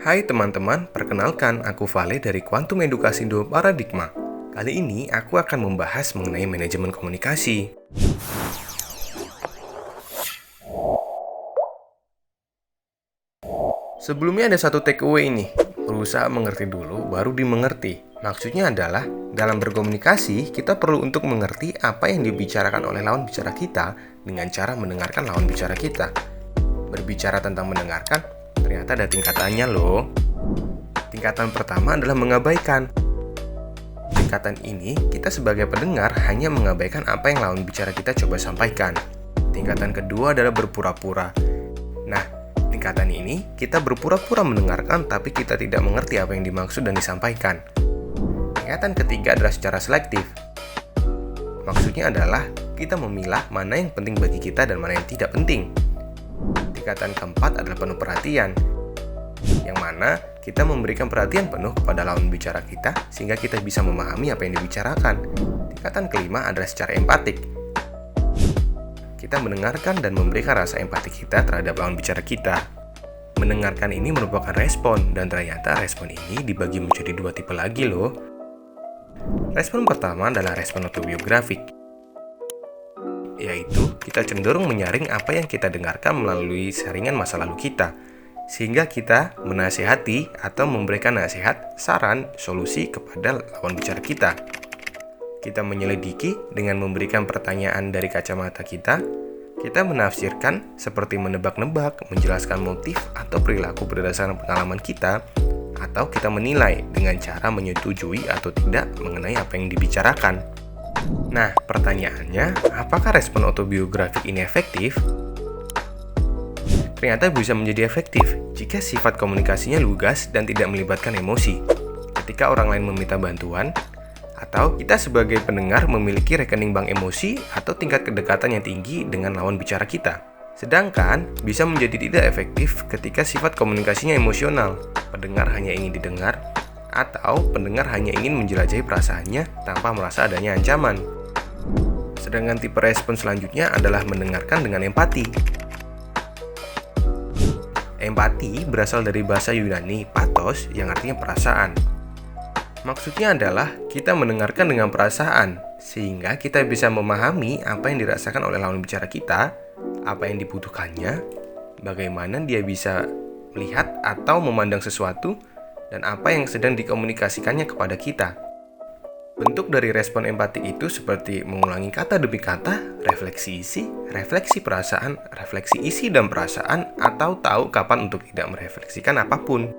Hai teman-teman, perkenalkan aku Vale dari Quantum Edukasi Indo Paradigma. Kali ini aku akan membahas mengenai manajemen komunikasi. Sebelumnya ada satu takeaway ini, berusaha mengerti dulu baru dimengerti. Maksudnya adalah, dalam berkomunikasi, kita perlu untuk mengerti apa yang dibicarakan oleh lawan bicara kita dengan cara mendengarkan lawan bicara kita. Berbicara tentang mendengarkan, ternyata ada tingkatannya loh. Tingkatan pertama adalah mengabaikan. Tingkatan ini, kita sebagai pendengar hanya mengabaikan apa yang lawan bicara kita coba sampaikan. Tingkatan kedua adalah berpura-pura. Nah, tingkatan ini, kita berpura-pura mendengarkan tapi kita tidak mengerti apa yang dimaksud dan disampaikan. Tingkatan ketiga adalah secara selektif. Maksudnya adalah, kita memilah mana yang penting bagi kita dan mana yang tidak penting. Tingkatan keempat adalah penuh perhatian, yang mana kita memberikan perhatian penuh kepada lawan bicara kita sehingga kita bisa memahami apa yang dibicarakan. Tingkatan kelima adalah secara empatik. Kita mendengarkan dan memberikan rasa empati kita terhadap lawan bicara kita. Mendengarkan ini merupakan respon, dan ternyata respon ini dibagi menjadi dua tipe lagi loh. Respon pertama adalah respon autobiografik, yaitu kita cenderung menyaring apa yang kita dengarkan melalui saringan masa lalu kita, sehingga kita menasihati atau memberikan nasihat, saran, solusi kepada lawan bicara kita. Kita menyelidiki dengan memberikan pertanyaan dari kacamata kita. Kita menafsirkan seperti menebak-nebak, menjelaskan motif atau perilaku berdasarkan pengalaman kita, atau kita menilai dengan cara menyetujui atau tidak mengenai apa yang dibicarakan. Nah, pertanyaannya, apakah respon autobiografik ini efektif? Ternyata bisa menjadi efektif jika sifat komunikasinya lugas dan tidak melibatkan emosi. Ketika orang lain meminta bantuan, atau kita sebagai pendengar memiliki rekening bank emosi atau tingkat kedekatan yang tinggi dengan lawan bicara kita. Sedangkan bisa menjadi tidak efektif ketika sifat komunikasinya emosional. Pendengar hanya ingin didengar, atau pendengar hanya ingin menjelajahi perasaannya tanpa merasa adanya ancaman. Sedangkan tipe respon selanjutnya adalah mendengarkan dengan empati. Empati berasal dari bahasa Yunani pathos yang artinya perasaan. Maksudnya adalah kita mendengarkan dengan perasaan, sehingga kita bisa memahami apa yang dirasakan oleh lawan bicara kita, apa yang dibutuhkannya, bagaimana dia bisa melihat atau memandang sesuatu, dan apa yang sedang dikomunikasikannya kepada kita. Bentuk dari respon empati itu seperti mengulangi kata demi kata, refleksi isi, refleksi perasaan, refleksi isi dan perasaan, atau tahu kapan untuk tidak merefleksikan apapun.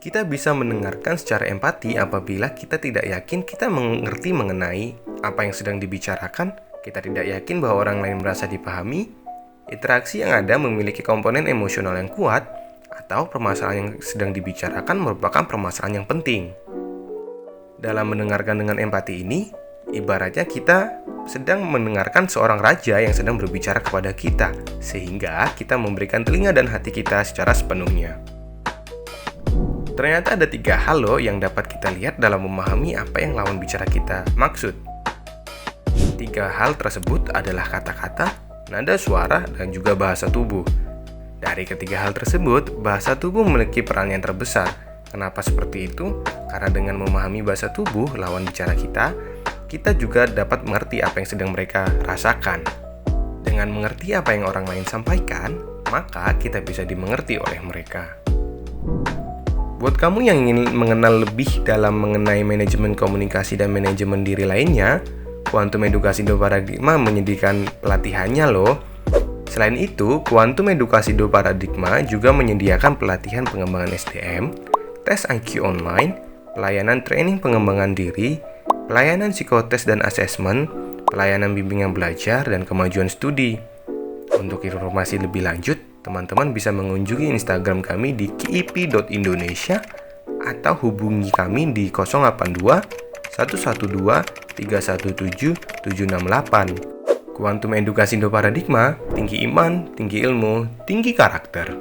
Kita bisa mendengarkan secara empati apabila kita tidak yakin kita mengerti mengenai apa yang sedang dibicarakan, kita tidak yakin bahwa orang lain merasa dipahami, interaksi yang ada memiliki komponen emosional yang kuat, atau permasalahan yang sedang dibicarakan merupakan permasalahan yang penting. Dalam mendengarkan dengan empati ini, ibaratnya kita sedang mendengarkan seorang raja yang sedang berbicara kepada kita, sehingga kita memberikan telinga dan hati kita secara sepenuhnya. Ternyata ada 3 hal loh yang dapat kita lihat dalam memahami apa yang lawan bicara kita maksud. 3 hal tersebut adalah kata-kata, nada suara, dan juga bahasa tubuh. Dari ketiga hal tersebut, bahasa tubuh memiliki peran yang terbesar. Kenapa seperti itu? Karena dengan memahami bahasa tubuh lawan bicara kita, kita juga dapat mengerti apa yang sedang mereka rasakan. Dengan mengerti apa yang orang lain sampaikan, maka kita bisa dimengerti oleh mereka. Buat kamu yang ingin mengenal lebih dalam mengenai manajemen komunikasi dan manajemen diri lainnya, Quantum Edukasi Indo Paradigma menyediakan pelatihannya loh. Selain itu, Quantum Edukasi Indo Paradigma juga menyediakan pelatihan pengembangan SDM, tes IQ online, pelayanan training pengembangan diri, pelayanan psikotes dan asesmen, pelayanan bimbingan belajar, dan kemajuan studi. Untuk informasi lebih lanjut, teman-teman bisa mengunjungi Instagram kami di kip.indonesia atau hubungi kami di 082 112 317 768. Quantum Edukasi Indo Paradigma, tinggi iman, tinggi ilmu, tinggi karakter.